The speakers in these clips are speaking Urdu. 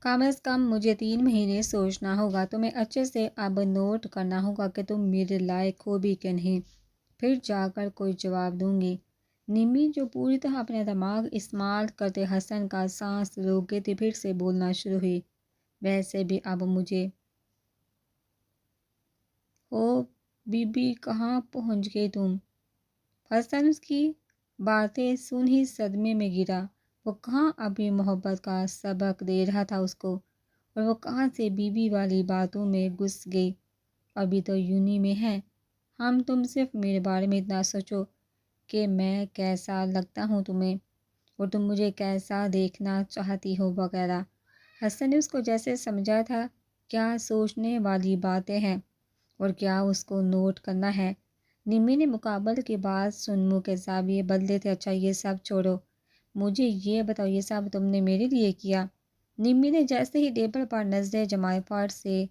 کم از کم مجھے 3 مہینے سوچنا ہوگا، تمہیں اچھے سے اب نوٹ کرنا ہوگا کہ تم میرے لائق ہو بھی کہ نہیں، پھر جا کر کوئی جواب دوں گی۔ نمی جو پوری طرح اپنا دماغ استعمال کرتے حسن کا سانس روک گئی تھی پھر سے بولنا شروع ہوئی۔ ویسے بھی اب مجھے او بی بی کہاں پہنچ گئی تم؟ حسن اس کی باتیں سن ہی صدمے میں گرا۔ وہ کہاں ابھی محبت کا سبق دے رہا تھا اس کو، اور وہ کہاں سے بی بی والی باتوں میں گھس گئی۔ ابھی تو یونی میں ہے، تم صرف میرے بارے میں اتنا سوچو کہ میں کیسا لگتا ہوں تمہیں، اور تم مجھے کیسا دیکھنا چاہتی ہو وغیرہ۔ حسن نے اس کو جیسے سمجھا تھا کیا سوچنے والی باتیں ہیں اور کیا اس کو نوٹ کرنا ہے۔ نمی نے مقابل کی بات سن منہ کے زاویے بدلے تھے۔ اچھا یہ سب چھوڑو، مجھے یہ بتاؤ یہ سب تم نے میرے لیے کیا؟ نمی نے جیسے ہی ٹیبل پر نظریں جمائے فرش سے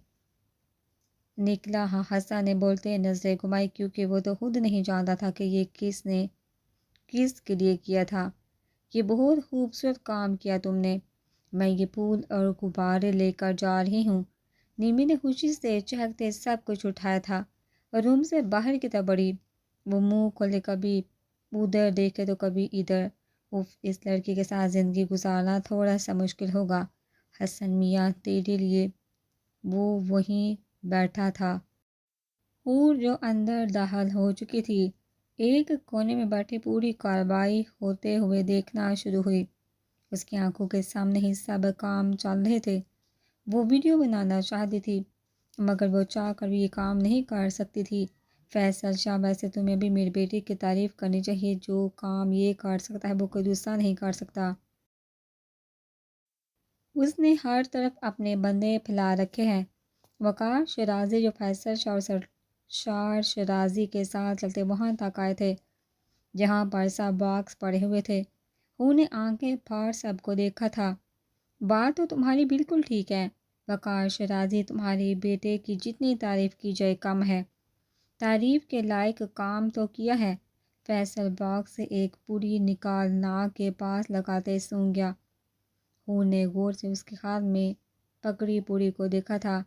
نکلا حسن نے بولتے نظریں گھمائی، کیونکہ وہ تو خود نہیں جانتا تھا کہ یہ کس کے لیے کیا تھا۔ یہ بہت خوبصورت کام کیا تم نے، میں یہ پھول اور غبارے لے کر جا رہی ہوں۔ نمی نے خوشی سے چہکتے سب کچھ اٹھایا تھا اور روم سے باہر کی طرف بڑھی۔ وہ منہ کھولے کبھی ادھر دیکھے تو کبھی ادھر۔ اس لڑکی کے ساتھ زندگی گزارنا تھوڑا سا مشکل ہوگا حسن میاں تیرے لیے۔ وہ وہیں بیٹھا تھا، حور جو اندر داخل ہو چکی تھی، ایک کونے میں بیٹھی پوری کارروائی ہوتے ہوئے دیکھنا شروع ہوئی۔ اس کی آنکھوں کے سامنے ہی سب کام چل رہے تھے۔ وہ ویڈیو بنانا چاہتی تھی مگر وہ چاہ کر بھی یہ کام نہیں کر سکتی تھی۔ فیصل شاہ، ویسے تمہیں بھی میری بیٹی کی تعریف کرنی چاہیے، جو کام یہ کر سکتا ہے وہ کوئی دوسرا نہیں کر سکتا۔ اس نے ہر طرف اپنے بندے پھیلا رکھے ہیں۔ وقار شیرازی جو فیصل شاہ اور سرشار شیرازی کے ساتھ چلتے وہاں تک آئے تھے جہاں پر سب باکس پڑے ہوئے تھے۔ انہوں نے آنکھیں پھاڑ سب کو دیکھا تھا۔ بات تو تمہاری بالکل ٹھیک ہے وقار شیرازی، تمہارے بیٹے کی جتنی تعریف کی جائے کم ہے۔ تعریف کے لائق کام تو کیا ہے۔ فیصل باکس سے ایک پوری نکال ناک کے پاس لگاتے سونگ گیا۔ انہوں نے غور سے اس کے ہاتھ میں پکڑی پوری کو دیکھا تھا۔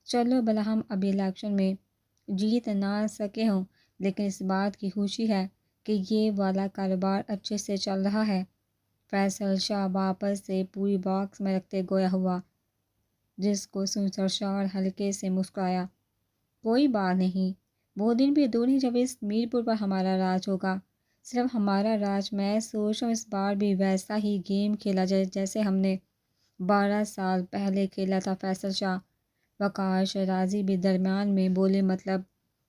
چلو بھلا ہم ابھی الیکشن میں جیت نہ سکے ہوں، لیکن اس بات کی خوشی ہے کہ یہ والا کاروبار اچھے سے چل رہا ہے۔ فیصل شاہ واپس سے پوری باکس میں رکھتے گویا ہوا، جس کو سن سرشار ہلکے سے مسکرایا۔ کوئی بات نہیں، وہ دن بھی دور نہیں جب اس میرپور پر ہمارا راج ہوگا۔ صرف ہمارا راج، میں سوچ رہا ہوں اس بار بھی ویسا ہی گیم کھیلا جائے جیسے ہم نے 12 سال پہلے کھیلا تھا۔ فیصل شاہ، وقار شیرازی بھی درمیان میں بولے، مطلب؟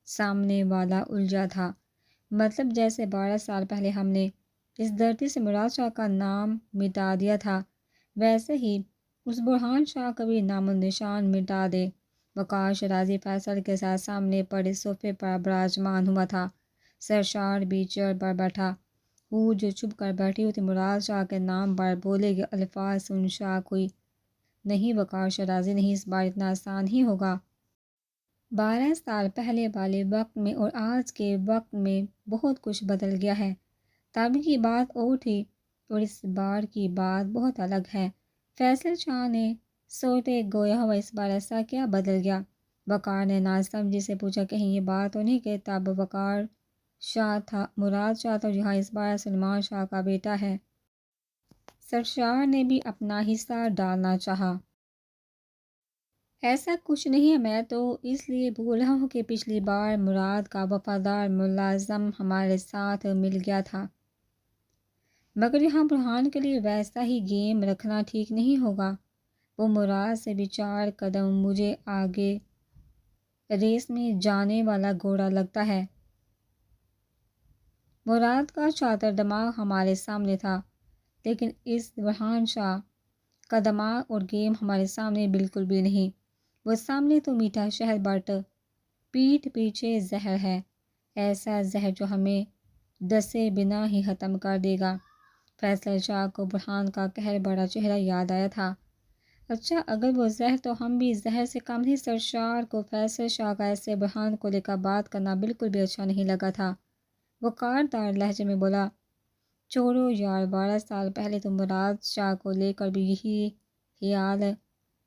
سامنے والا الجھا تھا۔ مطلب جیسے 12 سال پہلے ہم نے اس دھرتی سے مراد شاہ کا نام مٹا دیا تھا، ویسے ہی اس برہان شاہ کا بھی نام و نشان مٹا دے۔ وقار شیرازی فیصل کے ساتھ سامنے پڑے صوفے پر براجمان ہوا تھا۔ سرشار بھی چیئر پر بیٹھا۔ وہ جو چھپ کر بیٹھی ہوئی تھی مراد شاہ کے نام پر بولے گئے الفاظ سن شاک ہوئی۔ نہیں وقار شیرازی نہیں، اس بار اتنا آسان ہی ہوگا۔ 12 سال پہلے والے وقت میں اور آج کے وقت میں بہت کچھ بدل گیا ہے۔ تب کی بات اور تھی اور اس بار کی بات بہت الگ ہے۔ فیصل شاہ نے سوچتے گویا ہوا، اس بار ایسا کیا بدل گیا؟ وقار نے ناسمجھی سے پوچھا، کہیں یہ بات تو نہیں کہ تب وقار شاہ تھا مراد شاہ تھا، جہاں اس بار سلمان شاہ کا بیٹا ہے؟ سرشار نے بھی اپنا حصہ ڈالنا چاہا۔ ایسا کچھ نہیں ہے، میں تو اس لیے بول رہا ہوں کہ پچھلی بار مراد کا وفادار ملازم ہمارے ساتھ مل گیا تھا، مگر یہاں برہان کے لیے ویسا ہی گیم رکھنا ٹھیک نہیں ہوگا۔ وہ مراد سے بھی 4 قدم مجھے آگے ریس میں جانے والا گھوڑا لگتا ہے۔ مراد کا چاتر دماغ ہمارے سامنے تھا، لیکن اس برہان شاہ کا دماغ اور گیم ہمارے سامنے بالکل بھی نہیں۔ وہ سامنے تو میٹھا شہد بٹ پیٹھ پیچھے زہر ہے، ایسا زہر جو ہمیں دسے بنا ہی ختم کر دے گا۔ فیصل شاہ کو برہان کا قہر بڑا چہرہ یاد آیا تھا۔ اچھا اگر وہ زہر تو ہم بھی زہر سے کم نہیں۔ سرشار کو فیصل شاہ کا ایسے برہان کو لے کر بات کرنا بالکل بھی اچھا نہیں لگا تھا۔ وہ کاردار لہجے میں بولا، چھوڑو یار، 12 سال پہلے تو مراد شاہ کو لے کر بھی یہی خیال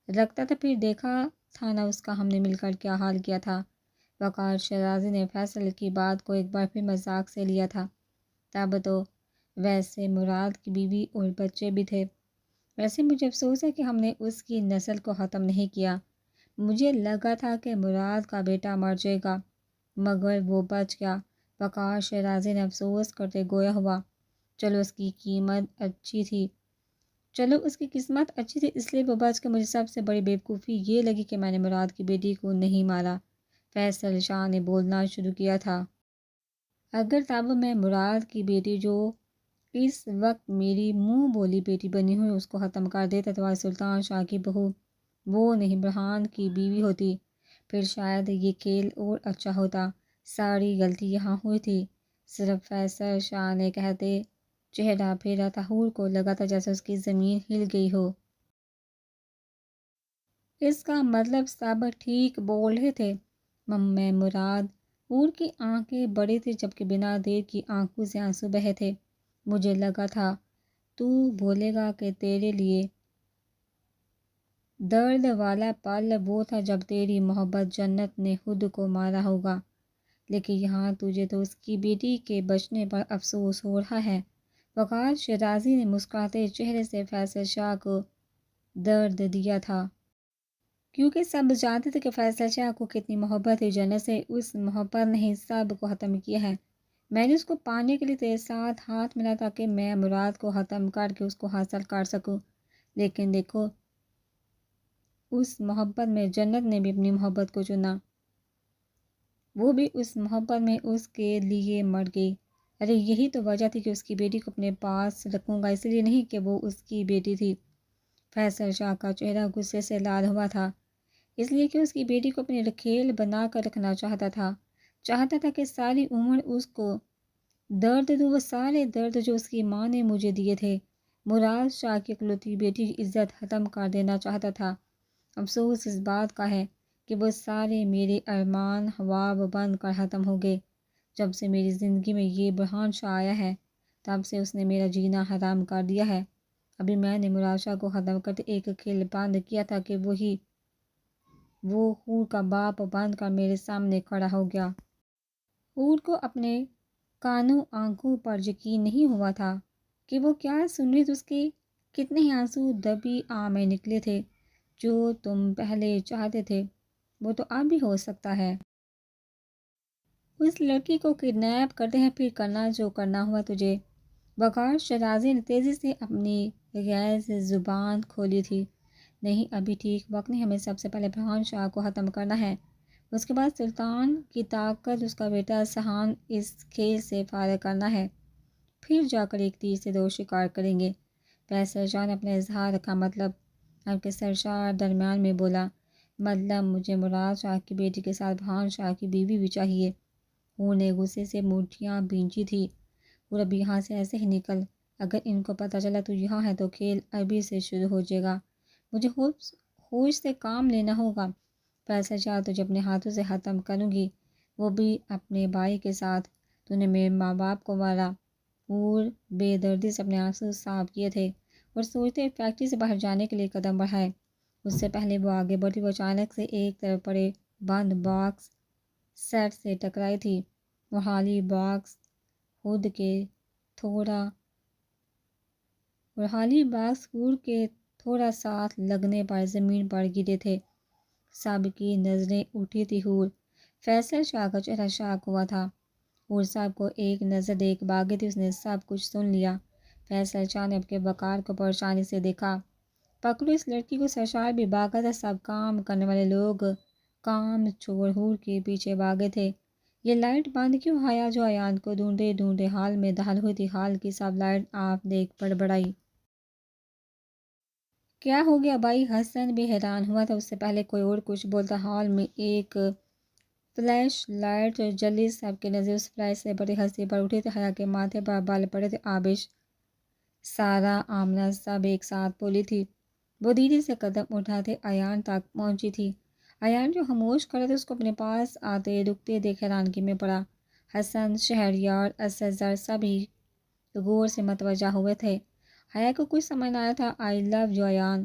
رکھتا تھا، پھر دیکھا تھا نا اس کا ہم نے مل کر کیا حال کیا تھا۔ وقار شیرازی نے فیصل کی بات کو ایک بار پھر مذاق سے لیا تھا۔ تب تو ویسے مراد کی بیوی اور بچے بھی تھے، ویسے مجھے افسوس ہے کہ ہم نے اس کی نسل کو ختم نہیں کیا۔ مجھے لگا تھا کہ مراد کا بیٹا مر جائے گا مگر وہ بچ گیا۔ وقار شیرازی نے افسوس کرتے گویا ہوا، چلو اس کی قسمت اچھی تھی اس لیے وہ بچ کے۔ مجھے سب سے بڑی بیوقوفی یہ لگی کہ میں نے مراد کی بیٹی کو نہیں مارا۔ فیصل شاہ نے بولنا شروع کیا تھا۔ اگر تب میں مراد کی بیٹی جو اس وقت میری منہ بولی بیٹی بنی ہوئی اس کو ختم کر دیتا تو آج سلطان شاہ کی بہو وہ نہیں برہان کی بیوی ہوتی، پھر شاید یہ کھیل اور اچھا ہوتا۔ ساری غلطی یہاں ہوئی تھی، صرف فیصل شاہ نے کہتے چہرہ پھیرا تھا۔ حور کو لگا تھا جیسے اس کی زمین ہل گئی ہو۔ اس کا مطلب سب ٹھیک بول رہے تھے۔ میں مراد حور کی آنکھیں بڑی تھی جبکہ بنا دیر کی آنکھوں سے آنسو بہے تھے۔ مجھے لگا تھا تو بولے گا کہ تیرے لیے درد والا پل وہ تھا جب تیری محبت جنت نے خود کو مارا ہوگا، لیکن یہاں تجھے تو اس کی بیٹی کے بچنے پر افسوس ہو رہا ہے۔ وقار شیرازی نے مسکراتے چہرے سے فیصل شاہ کو درد دیا تھا، کیونکہ سب جانتے تھے کہ فیصل شاہ کو کتنی محبت ہے جنت سے۔ اس محبت نے ہی سب کو ختم کیا ہے۔ میں نے اس کو پانے کے لیے تیرے ساتھ ہاتھ ملا تاکہ میں مراد کو ختم کر کے اس کو حاصل کر سکوں، لیکن دیکھو اس محبت میں جنت نے بھی اپنی محبت کو چنا، وہ بھی اس محبت میں اس کے لیے مر گئی۔ ارے یہی تو وجہ تھی کہ اس کی بیٹی کو اپنے پاس رکھوں گا، اس لیے نہیں کہ وہ اس کی بیٹی تھی۔ فیصل شاہ کا چہرہ غصے سے لال ہوا تھا، اس لیے کہ اس کی بیٹی کو اپنی رکھیل بنا کر رکھنا چاہتا تھا کہ ساری عمر اس کو درد دوں، وہ سارے درد جو اس کی ماں نے مجھے دیے تھے۔ مراد شاہ کی اکلوتی بیٹی کی عزت ختم کر دینا چاہتا تھا۔ افسوس اس بات کا ہے کہ وہ سارے میرے ارمان خواب بن کر ختم ہو گئے۔ جب سے میری زندگی میں یہ برہان شاہ آیا ہے تب سے اس نے میرا جینا حرام کر دیا ہے۔ ابھی میں نے مراد شاہ کو ختم کرتے ایک کھیل بند کیا تھا کہ وہ حور کا باپ بن کر میرے سامنے کھڑا ہو گیا۔ حور کو اپنے کانوں آنکھوں پر یقین نہیں ہوا تھا کہ وہ کیا سن رہی تھی۔ اس کے کتنے ہی آنسو دبی آنکھ میں نکلے تھے۔ جو تم پہلے چاہتے تھے وہ تو اب بھی ہو سکتا ہے۔ اس لڑکی کو کڈنیپ کرتے ہیں، پھر کرنا جو کرنا ہوا تجھے۔ وقار شیرازی نے تیزی سے اپنی غیظ زبان کھولی تھی۔ نہیں ابھی ٹھیک وقت نہیں، ہمیں سب سے پہلے برہان شاہ کو ختم کرنا ہے، اس کے بعد سلطان کی طاقت اس کا بیٹا سہان اس کھیل سے فارغ کرنا ہے، پھر جا کر ایک تیر سے دو شکار کریں گے۔ فیصل شاہ نے اپنا اظہار رکھا، مطلب آپ کے سرشار درمیان میں بولا، مطلب مجھے مراد شاہ کی بیٹی کے ساتھ برہان شاہ کی بیوی بھی چاہیے۔ وہ نے غصے سے مٹھیاں بھینچی تھی۔ اور اب یہاں سے ایسے ہی نکل، اگر ان کو پتہ چلا تو یہاں ہے تو کھیل ابھی سے شروع ہو جائے گا، مجھے ہوش سے کام لینا ہوگا۔ فیصل شاہ تجھے اپنے ہاتھوں سے ختم کروں گی، وہ بھی اپنے بھائی کے ساتھ۔ تو نے میرے ماں باپ کو مارا۔ اور بے دردی سے اپنے آنسو صاف کیے تھے اور سوچتے فیکٹری سے باہر جانے کے لیے قدم بڑھائے۔ اس سے پہلے وہ آگے بڑھی، وہ اچانک سے ایک طرف پڑے بند باکس سیٹ سے ٹکرائی تھی۔ وہ خالی باکس خود کے تھوڑا ساتھ لگنے پر زمین پر گرے تھے۔ سب کی نظریں اٹھی تھی۔ حور فیصل شاہ کا چہرہ شاک ہوا تھا۔ حور صاحب کو ایک نظر دیکھ بھاگی تھی، اس نے سب کچھ سن لیا۔ فیصل شاہ نے اپنے وقار کو پریشانی سے دیکھا۔ پکڑو اس لڑکی کو، سرشار بھی بھاگا تھا، سب کام کرنے والے لوگ کام چھوڑ حور کے پیچھے بھاگے تھے۔ یہ لائٹ بند کیوں؟ حیا جو ایان کو ڈھونڈے حال میں دہل ہوئی تھی، حال کی سب لائٹ آپ دیکھ بڑبڑائی۔ کیا ہو گیا بھائی؟ حسن بھی حیران ہوا تھا۔ اس سے پہلے کوئی اور کچھ بولتا، ہال میں ایک فلیش لائٹ جلی، سب کی نظر اس فلیش سے بڑی ہنسی پر اٹھی تھی۔ حیا کے ماتھے پر بال پڑے تھے۔ آبش، سارا، آمنہ سب ایک ساتھ بولی تھی۔ وہ دھیرے سے قدم اٹھاتے ایان تک پہنچی تھی۔ ایان جو خاموش کھڑا تھا اس کو اپنے پاس آتے رکتے دیکھ حیرانگی میں پڑا۔ حسن، شہریار، اسدزر سبھی غور سے متوجہ ہوئے تھے۔ حیا کو کچھ سمجھ نہ آیا تھا۔ آئی لو یو ایان،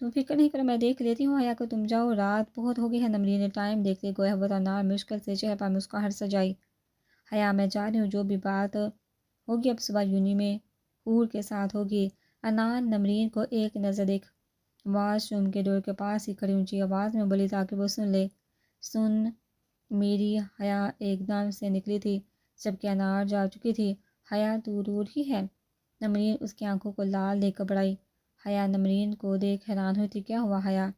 تم فکر نہیں کرو، میں دیکھ لیتی ہوں حیا کو، تم جاؤ، رات بہت ہو گئی ہے۔ نمرین نے ٹائم دیکھتے گویا ہوا انار مشکل سے چہرے پر مسکراہٹ سجائی۔ حیا میں جا رہی ہوں، جو بھی بات ہوگی اب صبح یونی میں حور کے ساتھ ہوگی۔ انار نمرین کو ایک نظر دیکھ واش روم کے ڈور کے پاس ہی کھڑی اونچی آواز میں بولی تاکہ وہ سن لے۔ سن میری حیا ایک دم سے نکلی تھی جبکہ انار جا چکی تھی۔ حیا تو رو رہی ہے؟ نمرین اس کی آنکھوں کو لال دیکھ گھبرائی۔ حیا نمرین کو دیکھ حیران ہوئی تھی۔ کیا ہوا حیا؟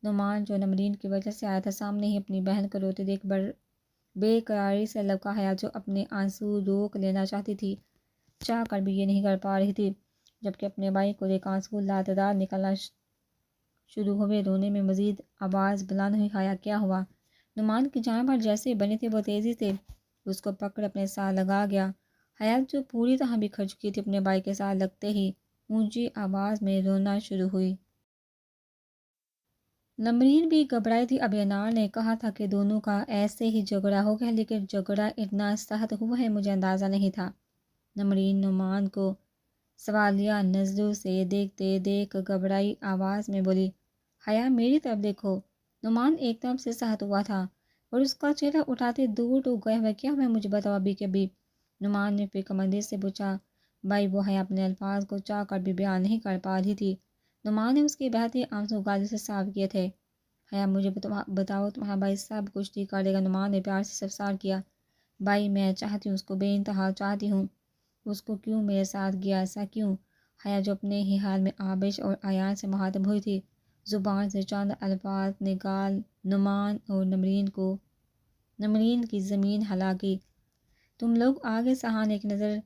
نعمان جو نمرین کی وجہ سے آیا تھا سامنے ہی اپنی بہن کو روتے دیکھ بے قراری سے لبکا۔ حیا جو اپنے آنسو روک لینا چاہتی تھی چاہ کر بھی یہ نہیں کر پا رہی تھی جبکہ اپنے بھائی کو دیکھ آنسو لاتعداد نکلنا شروع ہوئے۔ رونے میں مزید آواز بلند ہوئی۔ حیا کیا ہوا؟ نعمان کی جانب پر جیسے بنے تھے وہ تیزی سے اس کو پکڑ اپنے ساتھ لگا گیا۔ حیا جو پوری طرح بکھر چکی تھی اپنے بھائی کے ساتھ لگتے ہی اونچی آواز میں رونا شروع ہوئی۔ نمرین بھی گھبرائی تھی۔ ابھی انار نے کہا تھا کہ دونوں کا ایسے ہی جھگڑا ہو گیا، لیکن جھگڑا اتنا سخت ہوا ہے مجھے اندازہ نہیں تھا۔ نمرین نعمان کو سوالیہ نظروں سے دیکھتے دیکھ گھبرائی آواز میں بولی، حیا میری طرف دیکھو۔ نعمان ایک دم سے سخت ہوا تھا اور اس کا چہرہ اٹھاتے دور ٹوٹ گیا ہوا۔ کیا ہوا مجھے بتاؤ ابھی کے ابھی؟ نعمان نے فکرمندی سے پوچھا۔ بھائی وہ حیا اپنے الفاظ کو چاہ کر بھی بیان نہیں کر پا رہی تھی۔ نعمان نے اس کے بہتے آنسو گالوں سے صاف کیے تھے۔ حیا مجھے بتاؤ تمہارا بھائی سب کچھ ٹھیک کر دے گا۔ نعمان نے پیار سے استفسار کیا۔ بھائی میں چاہتی ہوں اس کو، بے انتہا چاہتی ہوں اس کو، کیوں میرے ساتھ گیا، ایسا کیوں؟ حیا جو اپنے ہی حال میں آبش اور ایان سے مخاطب ہوئی تھی زبان سے چند الفاظ نکال نعمان اور نمرین کی زمین ہلا گئی۔ تم لوگ آگے؟ سہان ایک نظر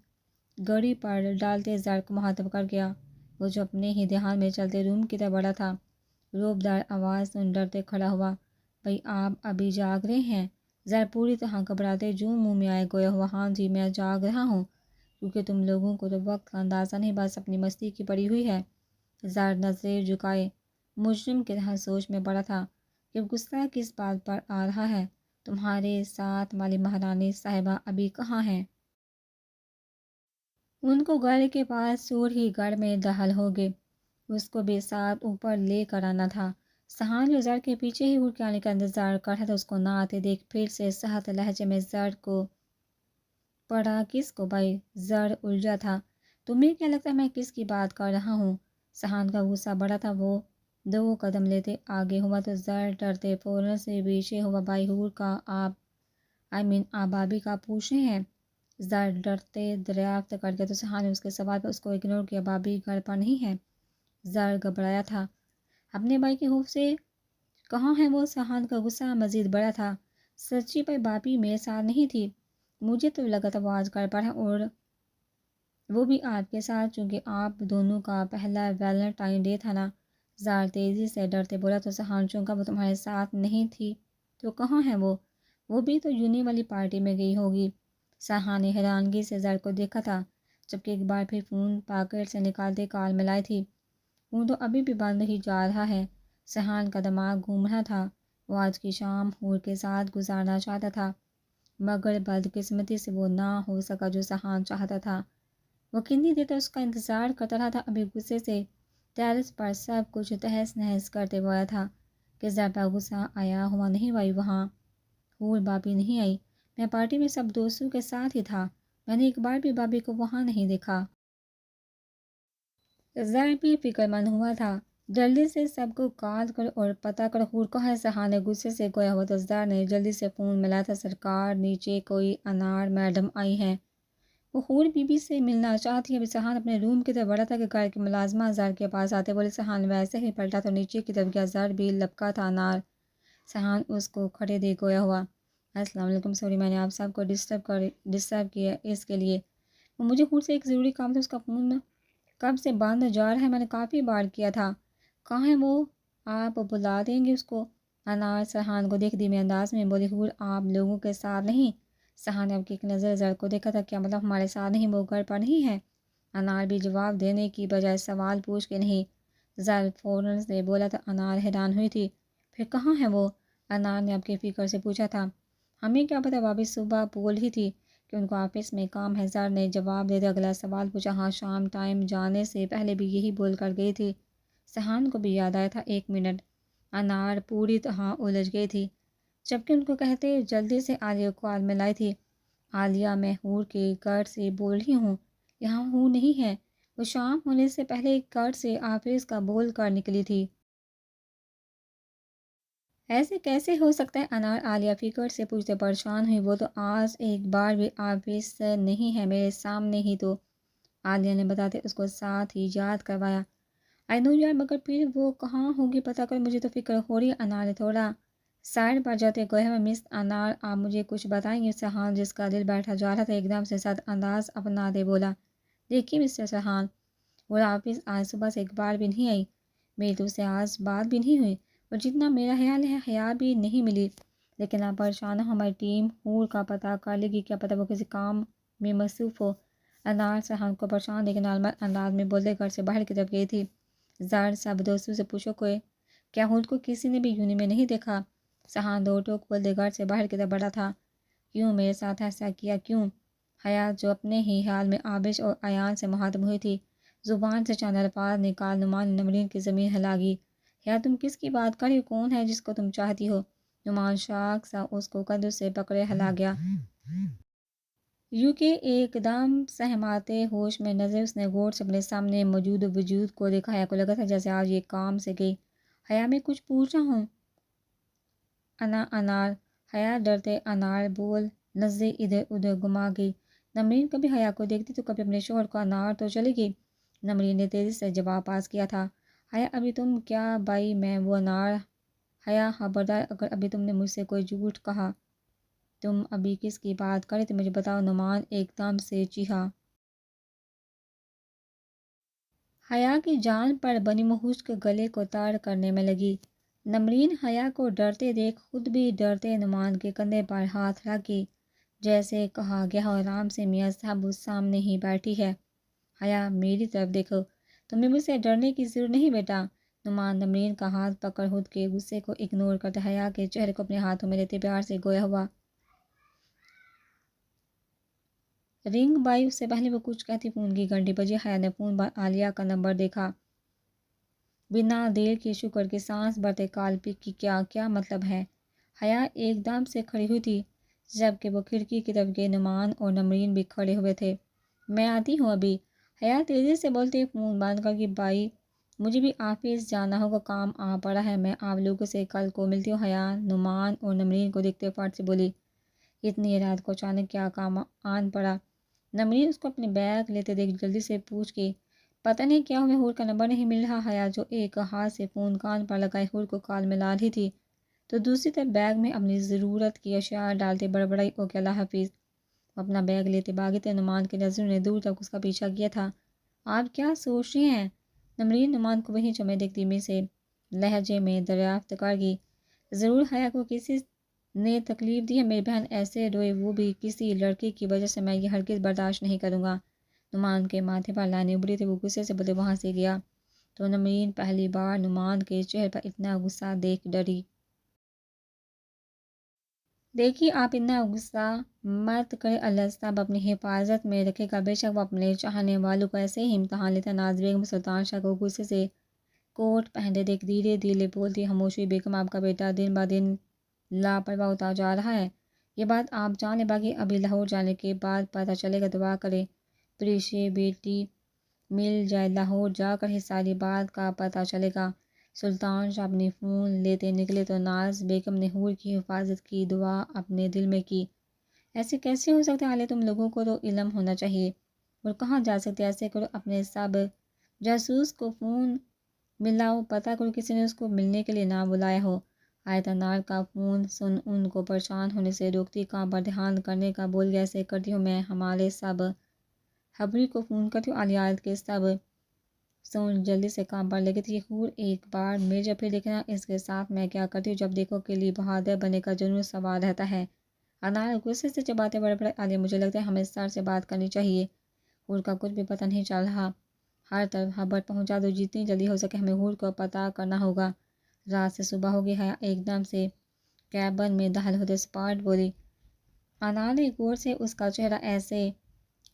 گڑی پر ڈالتے زر کو مخاطب کر گیا، وہ جو اپنے ہی دھیان میں چلتے روم کی طرف بڑھا تھا۔ روبدار آواز سن ڈرتے کھڑا ہوا۔ بھائی آپ ابھی جاگ رہے ہیں؟ زر پوری طرح گھبراتے جو منہ میں آئے گویا ہوا ہاں جی میں جاگ رہا ہوں، کیونکہ تم لوگوں کو تو وقت کا اندازہ نہیں، بس اپنی مستی کی پڑی ہوئی ہے۔ زر نظریں جھکائے مجرم کی طرح سوچ میں پڑا تھا کہ غصہ کس بات پر آ رہا ہے۔ تمہارے ساتھ والی مہارانی صاحبہ ابھی کہاں ہیں؟ ان کو گھر کے پاس سور ہی گھر میں داخل ہو گئے، اس کو بھی ساتھ اوپر لے کر آنا تھا۔ سہان جو زر کے پیچھے ہی اڑ کے آنے کا انتظار کر رہا تھا اس کو نہ آتے دیکھ پھر سے سخت لہجے میں زر کو پڑھا۔ کس کو بھائی؟ زر الجھا تھا۔ تمہیں کیا لگتا ہے میں کس کی بات کر رہا ہوں؟ سہان کا غصہ بڑا تھا، وہ دو قدم لیتے آگے ہوا تو زر ڈرتے فوراً سے پیچھے ہوا۔ بھائی حور کا آپ آپ بھابھی کا پوچھ رہے ہیں؟ زر ڈرتے دریافت کر گیا تو سہان نے اس کے سوال پر اس کو اگنور کیا۔ بھابھی گھر پر نہیں ہے؟ زر گھبرایا تھا اپنے بھائی کے خوف سے۔ کہاں ہے وہ؟ سہان کا غصہ مزید بڑا تھا۔ سچی بھائی بھابھی میرے ساتھ نہیں تھی، مجھے تو لگا تھا وہ آج گھر پر ہے اور وہ بھی آپ کے ساتھ، چونکہ آپ دونوں کا پہلا ویلنٹائن ڈے تھا نا۔ زار تیزی سے ڈرتے بولا تو سہان چونکا وہ تمہارے ساتھ نہیں تھی تو کہاں ہے وہ؟ وہ بھی تو یونی والی پارٹی میں گئی ہوگی۔ سہان نے حیرانگی سے زر کو دیکھا تھا جبکہ ایک بار پھر فون پاکٹ سے نکالتے کال ملائی تھی۔ فون تو ابھی بھی بند ہی جا رہا ہے۔ سہان کا دماغ گھوم رہا تھا، وہ آج کی شام حور کے ساتھ گزارنا چاہتا تھا مگر بدقسمتی سے وہ نہ ہو سکا جو سہان چاہتا تھا۔ وہ کتنی دیر تک اس کا انتظار کرتا رہا تھا۔ ابھی غصے سے ٹیرس پر سب کچھ تہس نہس کرتے ہوا آیا تھا کہ زر پر غصہ آیا ہوا نہیں بھائی وہاں حور بھابھی نہیں آئی، میں پارٹی میں سب دوستوں کے ساتھ ہی تھا، میں نے ایک بار بھی بھابھی کو وہاں نہیں دیکھا۔ زر بھی فکر مند ہوا تھا۔ جلدی سے سب کو کال کر اور پتہ کر حور کہاں ہے؟ سہان نے غصے سے گویا ہوا تو زر نے جلدی سے فون ملایا تھا۔ سرکار نیچے کوئی انار میڈم آئی ہیں، وہ حور بی بی سے ملنا چاہتی ہے۔ ابھی سہان اپنے روم کی طرف بڑھا تھا کہ گھر کی ملازمہ زر کے پاس آتے بولے۔ سہان ویسے ہی پلٹا تو نیچے کی طرف گیا، زر بھی لپکا تھا انار۔ سہان اس کو کھڑے دیکھ گویا ہوا، السلام علیکم، سوری میں نے آپ سب کو ڈسٹرب کیا اس کے لیے، وہ مجھے حور سے ایک ضروری کام تھا، اس کا فون کب سے بند جا رہا ہے، میں نے کافی بار کیا تھا، کہاں ہے وہ؟ آپ بلا دیں گے اس کو؟ انار سہان کو دیکھ دھیمے انداز میں بولی، حور آپ لوگوں کے ساتھ نہیں؟ سہان نے اب کی ایک نظر زر کو دیکھا تھا، کیا مطلب ہمارے ساتھ نہیں، وہ گھر پر نہیں ہے؟ انار بھی جواب دینے کی بجائے سوال پوچھ کے نہیں، زر فوراً سے بولا تھا۔ انار حیران ہوئی تھی، پھر کہاں ہے وہ؟ انار نے اب کی فکر سے پوچھا تھا۔ ہمیں کیا پتہ، بھابھی صبح بول ہی تھی کہ ان کو آفس میں کام ہے، زر نے جواب دے دیا۔ اگلا سوال پوچھا، ہاں شام ٹائم جانے سے پہلے بھی یہی بول کر گئی تھی سہان کو بھی یاد آیا تھا 1 منٹ انار پوری طرح الجھ گئی تھی، جبکہ ان کو کہتے جلدی سے عالیہ کو کال میں لائی تھی۔ عالیہ میں حور کے گھر سے بول رہی ہوں، یہاں حور نہیں ہے۔ وہ شام ہونے سے پہلے گھر سے آفس کا بول کر نکلی تھی۔ ایسے کیسے ہو سکتا ہے؟ انار عالیہ فکر سے پوچھتے پریشان ہوئی۔ وہ تو آج ایک بار بھی آفس نہیں ہے، میرے سامنے ہی تو، عالیہ نے بتاتے اس کو ساتھ ہی یاد کروایا۔ آئی نو یار، مگر پھر وہ کہاں ہوگی پتہ کر، مجھے تو فکر ہو رہی ہے۔ انار نے تھوڑا سائڈ پر جاتے گویا مس انار آپ مجھے کچھ بتائیں گے؟ سہان جس کا دل بیٹھا جا رہا تھا ایک دم سے سخت انداز اپنا دے بولا، دیکھیے مسٹر سہان، وہ آفس آج صبح سے ایک بار بھی نہیں آئی، میری تو اس سے آج بات بھی نہیں ہوئی، اور جتنا میرا خیال ہے حیا بھی نہیں ملی، لیکن آپ پریشان ہو، ہماری ٹیم حور کا پتہ کر لے گی، کیا پتہ وہ کسی کام میں مصروف ہو۔ انار سہان کو پریشان لیکن نارمل انداز میں بولتے گھر سے باہر کی طرف گئی تھی۔ زار سب دوستوں سے پوچھو کوئی، کیا حور کو کسی نے بھی یونی میں نہیں دیکھا؟ سہان دو ٹوک بولتے گھر سے باہر کی طرف بڑھا تھا۔ کیوں میرے ساتھ ایسا کیا، کیوں؟ حیا جو اپنے ہی حال میں عابش اور ایان سے مخاطب ہوئی تھی، زبان سے چند الفاظ نکال نعمان نمرین کی زمین ہلا گی۔ حیا تم کس کی بات کر رہی ہو؟ کون ہے جس کو تم چاہتی ہو؟ نعمان شاک سا اس کو کندھے سے پکڑے ہلا گیا۔ یوں کہ ایک دم سہماتے ہوش میں نظر اس نے غور سے اپنے سامنے موجود وجود کو دیکھا۔ حیا کو لگا تھا جیسے آج یہ کام سے گئی۔ حیا میں کچھ پوچھ رہا ہوں۔ انار، حیا ڈرتے انار بول، نظریں ادھر ادھر گھما گئی۔ نمرین کبھی حیا کو دیکھتی تو کبھی اپنے شوہر کو۔ انار تو چلے گی، نمرین نے تیزی سے جواب پاس کیا تھا۔ حیا ابھی تم کیا بھائی میں وہ انار، حیا خبردار اگر ابھی تم نے مجھ سے کوئی جھوٹ کہا۔ تم ابھی کس کی بات کر رہے تھے مجھے بتاؤ، نعمان ایک دم سے چیخا۔ حیا کی جان پر بنی مشک گلے کو تار کرنے میں لگی۔ نمرین حیا کو ڈرتے دیکھ خود بھی ڈرتے نعمان کے کندھے پر ہاتھ رکھ گئی، جیسے کہا گیا ہو آرام سے میاں صاحب سامنے ہی بیٹھی ہے۔ حیا میری طرف دیکھو، تمہیں مجھ سے ڈرنے کی ضرورت نہیں بیٹا۔ نعمان نمرین کا ہاتھ پکڑ خود کے غصے کو اگنور کرتے حیا کے چہرے کو اپنے ہاتھوں میں لیتے پیار سے گویا ہوا۔ رنگ بائی، اس سے پہلے وہ کچھ کہتی فون کی گھنٹی بجی۔ حیا نے فون پر عالیہ کا نمبر دیکھا، بنا دیر کے شکر کی سانس بھرتے کال پک کی۔ کیا مطلب ہے؟ حیا ایک دم سے کھڑی ہوئی تھی جبکہ وہ کھڑکی کی طرف گئے۔ نعمان اور نمرین بھی کھڑے ہوئے تھے۔ میں آتی ہوں ابھی، حیا تیزی سے بولتے فون بند کر کے، بھائی مجھے بھی آفس جانا ہوگا، کام آ پڑا ہے، میں آپ لوگوں سے کل کو ملتی ہوں۔ حیا نعمان اور نمرین کو دیکھتے فٹ سے بولی، اتنی رات کو اچانک کیا کام آن پڑا؟ نمرین اس کو اپنے بیگ لیتے دیکھ جلدی سے پوچھ کے، پتہ نہیں کیا ہمیں حور کا نمبر نہیں مل رہا۔ حیا جو ایک ہاتھ سے فون کان پر لگائے حور کو کال میں لا رہی تھی تو دوسری طرف بیگ میں اپنی ضرورت کی اشیاء ڈالتے بڑبڑائی، اوکے اللہ حافظ۔ وہ اپنا بیگ لیتے بھاگے تھے۔ نعمان کی نظروں نے دور تک اس کا پیچھا کیا تھا۔ آپ کیا سوچ رہے ہیں؟ نمرین نعمان کو وہیں چمے دیکھتی میں سے لہجے میں دریافت کر گئی، ضرور حیا کو کسی نے تکلیف دی ہے، میری بہن ایسے روئے وہ بھی کسی لڑکی کی وجہ سے، میں یہ ہرگز برداشت نہیں کروں گا۔ نعمان کے ماتھے پر لائنیں ابھری تھی، وہ غصے سے بولے وہاں سے گیا تو نمرین پہلی بار نعمان کے چہرے پر اتنا غصہ دیکھ ڈری۔ دیکھیے آپ اتنا غصہ مت کرے، اللہ صاحب اپنی حفاظت میں رکھے گا، بے شک وہ اپنے چاہنے والوں کو ایسے ہی امتحان لیتا ہے۔ ناز بیگم سلطان شاہ کو غصے سے کوٹ پہنتے دیکھ دھیرے دھیرے بولتی، خاموش ہوئی بیگم، آپ کا بیٹا دن بہ دن لاپرواہ ہوتا جا رہا ہے، یہ بات آپ جان لیں، باقی ابھی لاہور جانے کے بعد پتہ چلے گا، دعا کرے پریشے بیٹی مل جائے، لاہور جا کر ہی ساری بات کا پتہ چلے گا۔ سلطان شاہ اپنی فون لیتے نکلے تو ناز بیگم نے حور کی حفاظت کی دعا اپنے دل میں کی۔ ایسے کیسے ہو سکتے عالیہ، تم لوگوں کو تو علم ہونا چاہیے، اور کہاں جا سکتے، ایسے کرو اپنے سب جاسوس کو فون ملاؤ، پتہ کرو کسی نے اس کو ملنے کے لیے نہ بلایا ہو۔ آیت انار کا فون سن ان کو پریشان ہونے سے روکتی، کام پر دھیان کرنے کا بول گیا، ایسے کرتی ہوں میں ہمارے سب حبری کو فون کرتی ہوں۔ عالیہ آیت کے سب سن جلدی سے کام پر لگی تھی۔ حور ایک بار مرزا پھر دیکھنا، اس کے ساتھ میں کیا کرتی ہوں، جب دیکھو کے لیے بہادر بنے کا جنون سوار رہتا ہے۔ انار غصے سے چباتے بڑبڑائے، عالیہ مجھے لگتا ہے ہمیں سر سے بات کرنی چاہیے، حور کا کچھ بھی پتہ نہیں چل رہا، ہر طرف خبر پہنچا دو، جتنی جلدی ہو سکے ہمیں حور کو پتہ کرنا ہوگا۔ رات سے صبح ہو گئی۔ حیا ایک دم سے کیبن میں داخل ہوتے سپاٹ بولی۔ انار نے غور سے اس کا چہرہ ایسے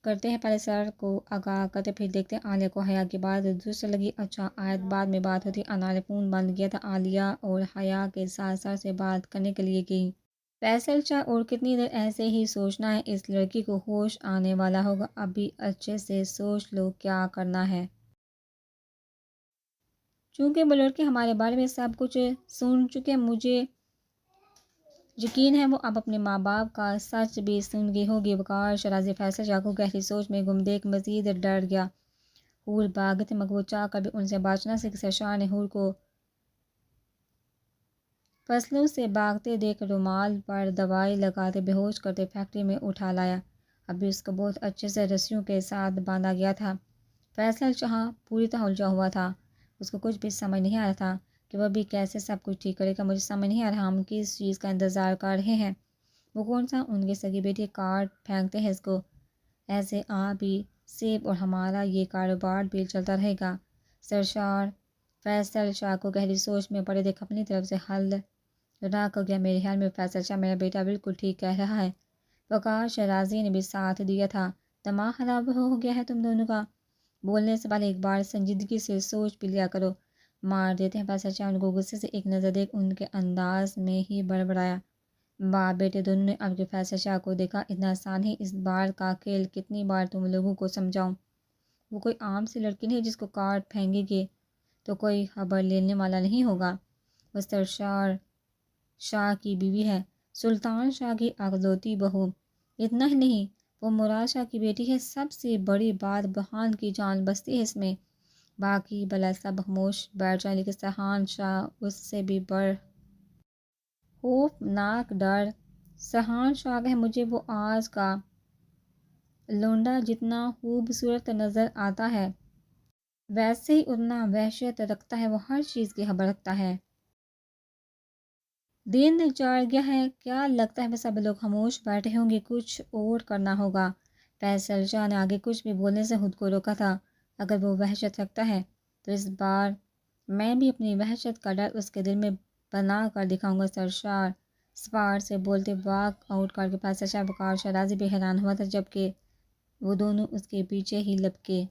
کرتے ہیں، پہلے سر کو آگاہ کرتے پھر دیکھتے ہیں عالیہ کو حیا کی بات دوسرے لگی۔ اچھا آیت بعد میں بات ہوتی۔ انا نے فون بند کیا تھا، عالیہ اور حیا کے ساتھ سر سے بات کرنے کے لیے گئی۔ فیصل شاہ اور کتنی دیر ایسے ہی سوچنا ہے، اس لڑکی کو ہوش آنے والا ہوگا، ابھی اچھے سے سوچ لو کیا کرنا ہے۔ چونکہ وہ لڑکی ہمارے بارے میں سب کچھ سن چکے، مجھے یقین ہے وہ اب اپنے ماں باپ کا سچ بھی سن گئی ہوگی۔ وقار شرازی فیصل شاہ کو گہری سوچ میں گم دیکھ مزید ڈر گیا۔ حور بھاگے تھے مگر وہ چاہ کر بھی ان سے بچ نہ سکی۔ سرشار نے حور کو فصلوں سے بھاگتے دیکھ رومال پر دوائی لگاتے بے ہوش کرتے فیکٹری میں اٹھا لایا۔ ابھی اس کو بہت اچھے سے رسیوں کے ساتھ باندھا گیا تھا۔ فیصل شاہ پوری طرح الجھا ہوا تھا، اس کو کچھ بھی سمجھ نہیں آ رہا تھا کہ وہ بھی کیسے سب کچھ ٹھیک کرے گا۔ مجھے سمجھ نہیں آ رہا ہم کس چیز کا انتظار کر رہے ہیں۔ وہ کون سا ان کی سگی بیٹی کاٹ پھینکتے ہیں اس کو، ایسے آپ ہی سیب اور ہمارا یہ کاروبار بھی چلتا رہے گا۔ سرشار فیصل شاہ کو گہری سوچ میں پڑے دیکھ اپنی طرف سے حل رکھ گیا۔ میرے خیال میں فیصل شاہ میرا بیٹا بالکل ٹھیک کہہ رہا ہے۔ وقار شرازی نے بھی ساتھ دیا تھا۔ دماغ خراب ہو گیا ہے تم دونوں کا، بولنے سے پہلے ایک بار سنجیدگی سے سوچ بھی لیا کرو۔ مار دیتے ہیں فیصل شاہ ان کو غصے سے ایک نظر دیکھ ان کے انداز میں ہی بڑبڑایا۔ باپ بیٹے دونوں نے اب کے فیصل شاہ کو دیکھا۔ اتنا آسان ہی اس بار کا کھیل، کتنی بار تم لوگوں کو سمجھاؤں، وہ کوئی عام سی لڑکی نہیں جس کو کاٹ پھینکیں گے تو کوئی خبر لینے والا نہیں ہوگا۔ وہ سرشار شاہ کی بیوی ہے، سلطان شاہ کی اکلوتی بہو۔ اتنا ہی نہیں وہ مراد شاہ کی بیٹی ہے۔ سب سے بڑی بات بہان کی جان بستی ہے اس میں۔ باقی بھلا سب خاموش بیٹھ جائیں لیکن سرحان شاہ اس سے بھی بڑھ خوفناک ڈر۔ سرحان شاہ کہ مجھے وہ آج کا لونڈا جتنا خوبصورت نظر آتا ہے ویسے ہی اتنا وحشت رکھتا ہے، وہ ہر چیز کی خبر رکھتا ہے۔ دن چڑھ گیا ہے، کیا لگتا ہے وہ سب لوگ خاموش بیٹھے ہوں گے، کچھ اور کرنا ہوگا۔ فیصل شاہ نے آگے کچھ بھی بولنے سے خود کو روکا تھا۔ اگر وہ وحشت رکھتا ہے تو اس بار میں بھی اپنی وحشت کا ڈر اس کے دل میں بنا کر دکھاؤں گا۔ سرشار سپاٹ سے بولتے واک آؤٹ کر کے فیصل شاہ وقار شرازی بھی حیران ہوا تھا، جبکہ وہ دونوں اس کے پیچھے ہی لپکے